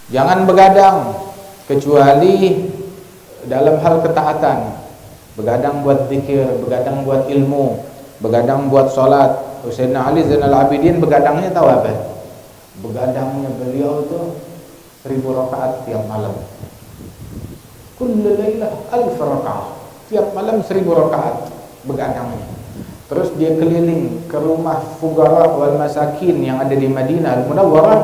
Jangan begadang kecuali dalam hal ketaatan. Begadang buat zikir, begadang buat ilmu, begadang buat salat. Sayyidina Ali Zainal Abidin begadangnya tahu apa? Begadangnya beliau itu 1000 rakaat tiap malam. Kullu lailah 1000 rakaat. Tiap malam 1000 rakaat begadangnya. Terus dia keliling ke rumah fugara wal masakin yang ada di Madinah Al-Munawwarah.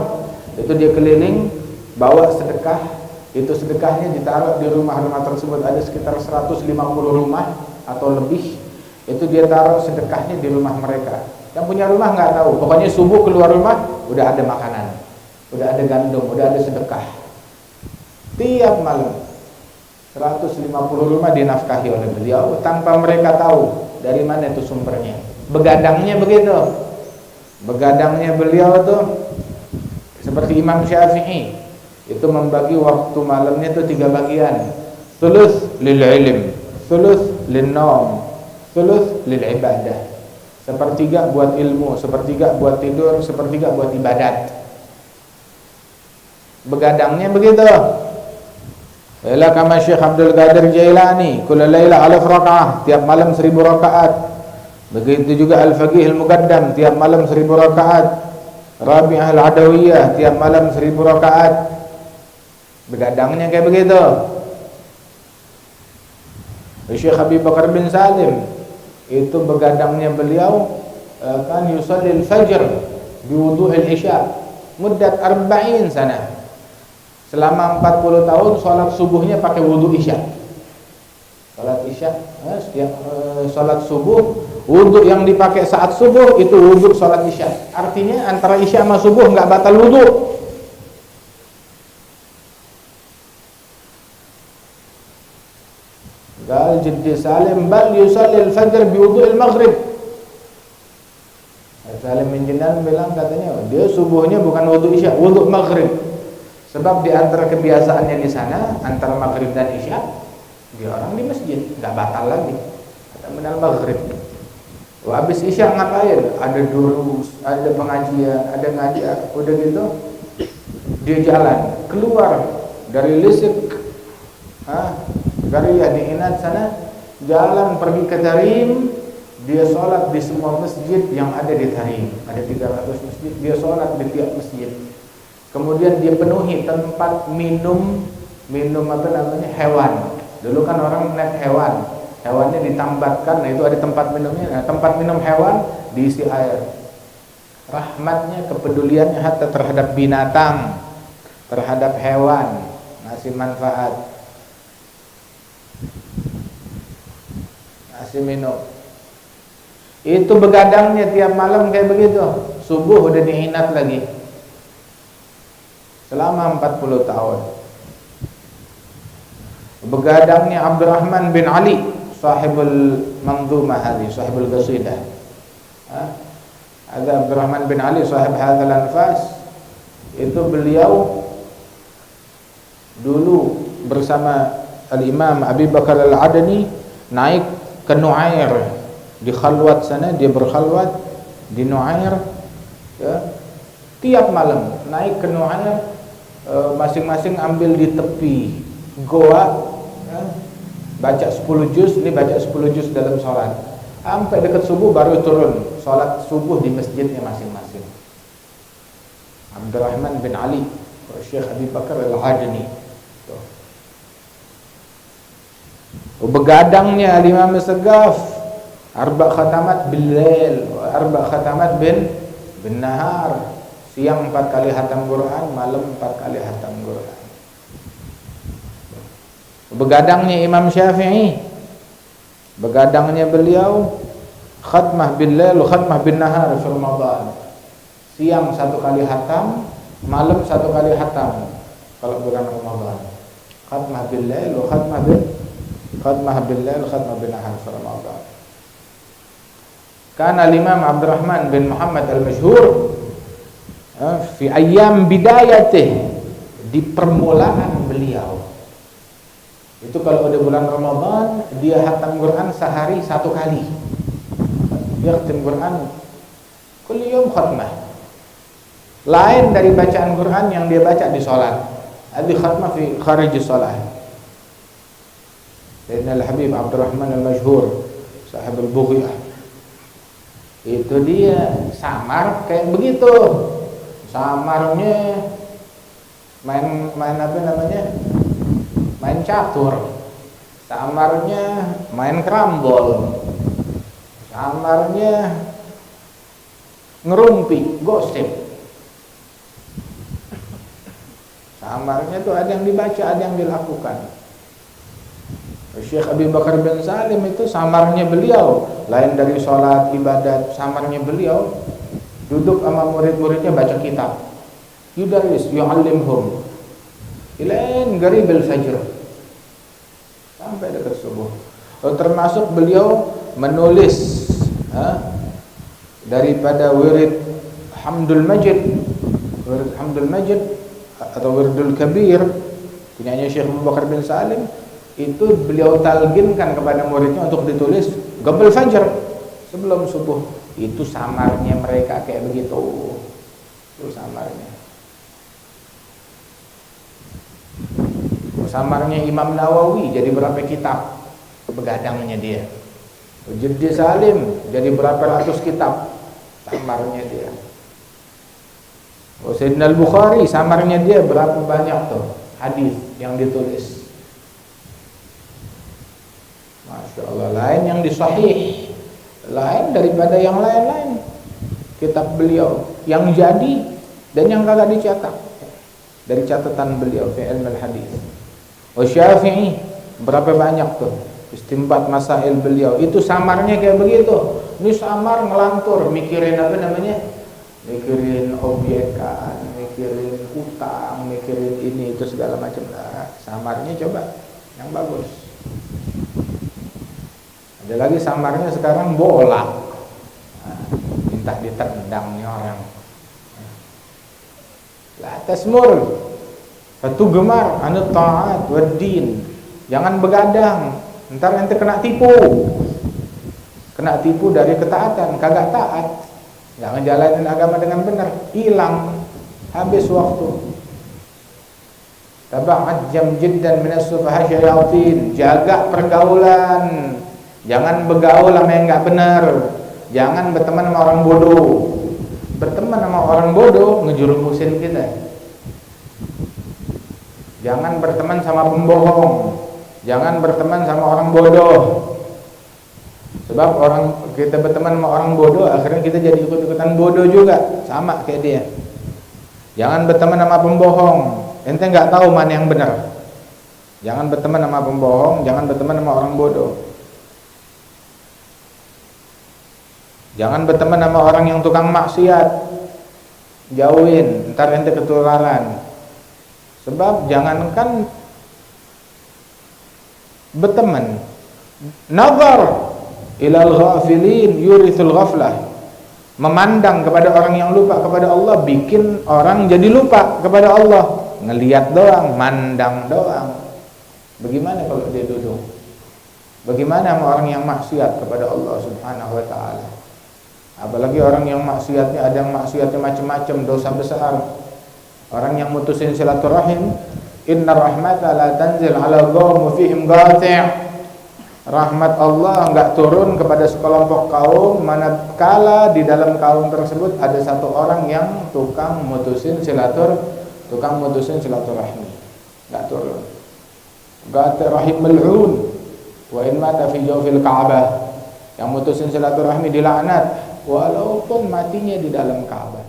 Itu dia keliling bawa sedekah. Itu sedekahnya ditaruh di rumah-rumah tersebut, ada sekitar 150 rumah atau lebih. Itu dia taruh sedekahnya di rumah mereka. Yang punya rumah nggak tahu, pokoknya subuh keluar rumah udah ada makanan, udah ada gandum, udah ada sedekah. Tiap malam 150 rumah dinafkahi oleh beliau tanpa mereka tahu dari mana itu sumbernya. Begadangnya begitu. Begadangnya beliau tuh seperti Imam Syafi'i, itu membagi waktu malamnya itu 3 bagian. Thuluth lil ilm, thuluth lin naum, thuluth lil ibadah. Sepertiga buat ilmu, sepertiga buat tidur, sepertiga buat ibadat. Begadangnya begitu. Ila kama Syekh Abdul Qadir Jailani, kullu laila 1000 rakaah, tiap malam 1000 rakaat. Begitu juga Al-Faqih Al-Muqaddam, tiap malam 1000 rakaat. Rabi'ah Al-Adawiyah, tiap malam 1000 rakaat. Begadangnya kayak begitu. Syekh Habib Bakar bin Salim, itu begadangnya beliau kan yusallil fajr biwudu'il isya muddat 40 sana. Selama 40 tahun salat subuhnya pakai wudu isya. Salat isya, setiap salat subuh, wudu yang dipakai saat subuh itu wudu salat isya. Artinya antara isya sama subuh enggak batal wudu. Gal Jiddi Salim bal yusallil fajr biwudu'il maghrib. Salim bin Jinan bilang katanya dia subuhnya bukan wudu isya, wudu maghrib. Sebab di antara kebiasaannya di sana antara maghrib dan isya dia orang di masjid, enggak batal lagi. Kata menal maghrib. Wah, habis isya ngapain? Ada durus, ada pengajian, ada ngajar, udah gitu dia jalan keluar dari Lisik, Gariyah di Inat sana, jalan pergi ke Tarim, dia sholat di semua masjid yang ada di Tarim. Ada 300 masjid, dia sholat di tiap masjid. Kemudian dia penuhi tempat minum apa namanya, hewan. Dulu kan orang naik hewan, hewannya ditambatkan, nah itu ada tempat minumnya. Nah, tempat minum hewan diisi air. Rahmatnya, kepeduliannya hatta terhadap binatang, terhadap hewan, ngasih manfaat, ngasih minum. Itu begadangnya tiap malam kayak begitu. Subuh udah diinat lagi selama 40 tahun. Begadangnya Abdurrahman bin Ali, sahibul manzumah hadhi, sahibul qasidah. Ada Abdurrahman bin Ali sahib hadzal anfas. Itu beliau dulu bersama Al-Imam Abi Bakar Al-Adani naik ke Nu'air di khalwat sana. Dia berkhalwat di Nu'air ya. Tiap malam naik ke Nu'air, masing-masing ambil di tepi goa ya. Baca 10 juz, ini baca 10 juz dalam sholat. Sampai dekat subuh baru turun sholat subuh di masjidnya masing-masing. Abdurrahman bin Ali, Syekh Abi Bakar Al-Adani. Begadangnya Imam Segaf, 4 khatamat bil lail, 4 khatamat bin nahar. Siang 4 kali hatam Quran, malam 4 kali hatam Quran. Begadangnya Imam Syafi'i, begadangnya beliau khatmah bil lail, khatmah bin nahar fi Ramadan. Siang 1 kali hatam, malam 1 kali hatam kalau bulan Ramadan. Khatmah bil lail, khatmah bil lail, khatmah bin nahar fi Ramadan. Kana Imam Abdurrahman bin Muhammad Al-Masyhur fi ayyam bidayatih, di permulaan beliau itu kalau ada bulan Ramadan dia hatam Quran sehari 1 kali. Dia hatam Quran kulli yawm khatmah, lain dari bacaan Quran yang dia baca di sholat. Hadhihi khatmah fi kharij shalah. Sayyidina Al-Habib Abdurrahman Al-Masyhur sahib Al-Bughiyah, itu dia samar kayak begitu. Samarnya main apa namanya, main catur, samarnya main kerambol, samarnya ngerumpi, gosip. Samarnya tuh ada yang dibaca, ada yang dilakukan. Syekh Abi Bakar bin Salim itu samarnya beliau lain dari sholat ibadat. Samarnya beliau duduk sama murid-muridnya baca kitab, yudaris yu'allimhum ilain garibil fajr, sampai dekat subuh. Termasuk beliau menulis daripada wirid Hamdul Majid, wirid Hamdul Majid atau wiridul kabir punyanya Syekh Abu Bakar bin Salim, itu beliau talginkan kepada muridnya untuk ditulis qabl fajr, sebelum subuh. Itu samarnya mereka kayak begitu. Itu samarnya. Samarnya Imam Nawawi jadi berapa kitab begadangnya dia. Jaddi Salim jadi berapa ratus kitab samarnya dia. Sayyidina Al-Bukhari samarnya dia berapa banyak tuh hadis yang ditulis. Masya Allah, lain yang disahih, lain daripada yang lain-lain. Kitab beliau yang jadi dan yang kagak dicetak dari catatan beliau fi ilmu al-hadis. Syafi'i berapa banyak tuh istinbat masail beliau, itu samarnya kayak begitu. Ini samar ngelantur mikirin apa namanya, mikirin obyekan, mikirin utang, mikirin ini itu segala macam. Samarnya coba yang bagus. Ada lagi samarnya sekarang bola, minta ditendang nih orang. La tasmur fatu gemar anu taat waddin, jangan begadang, ntar nanti kena tipu dari ketaatan, kagak taat, jangan jalanin agama dengan benar, hilang, habis waktu. Taba'ad jam jiddan minas sufaha syayatin, jaga pergaulan. Jangan bergaul sama yang nggak benar. Jangan berteman sama orang bodoh. Berteman sama orang bodoh ngejurumusin kita. Jangan berteman sama pembohong. Jangan berteman sama orang bodoh. Sebab kita berteman sama orang bodoh, akhirnya kita jadi ikut-ikutan bodoh juga, sama kayak dia. Jangan berteman sama pembohong. Ente nggak tahu mana yang benar. Jangan berteman sama pembohong. Jangan berteman sama orang bodoh. Jangan berteman sama orang yang tukang maksiat, jauhin, ntar ente ketularan. Sebab jangankan berteman, nazar ilal ghafilin yurithul ghaflah, memandang kepada orang yang lupa kepada Allah bikin orang jadi lupa kepada Allah. Ngelihat doang, mandang doang. Bagaimana kalau dia duduk? Bagaimana sama orang yang maksiat kepada Allah Subhanahu wa ta'ala? Apalagi orang yang maksiatnya, ada yang maksiatnya macam-macam, dosa besar. Orang yang mutusin silaturahim, inna rahmata la tanzil ala qaumin fihim qati'. Rahmat Allah enggak turun kepada sekelompok kaum manakala di dalam kaum tersebut ada satu orang yang tukang mutusin silaturahmi. Enggak turun. Qati' rahim mal'un wa in mata fi jawfil Ka'bah. Yang mutusin silaturahmi dilaknat walaupun matinya di dalam Ka'bah.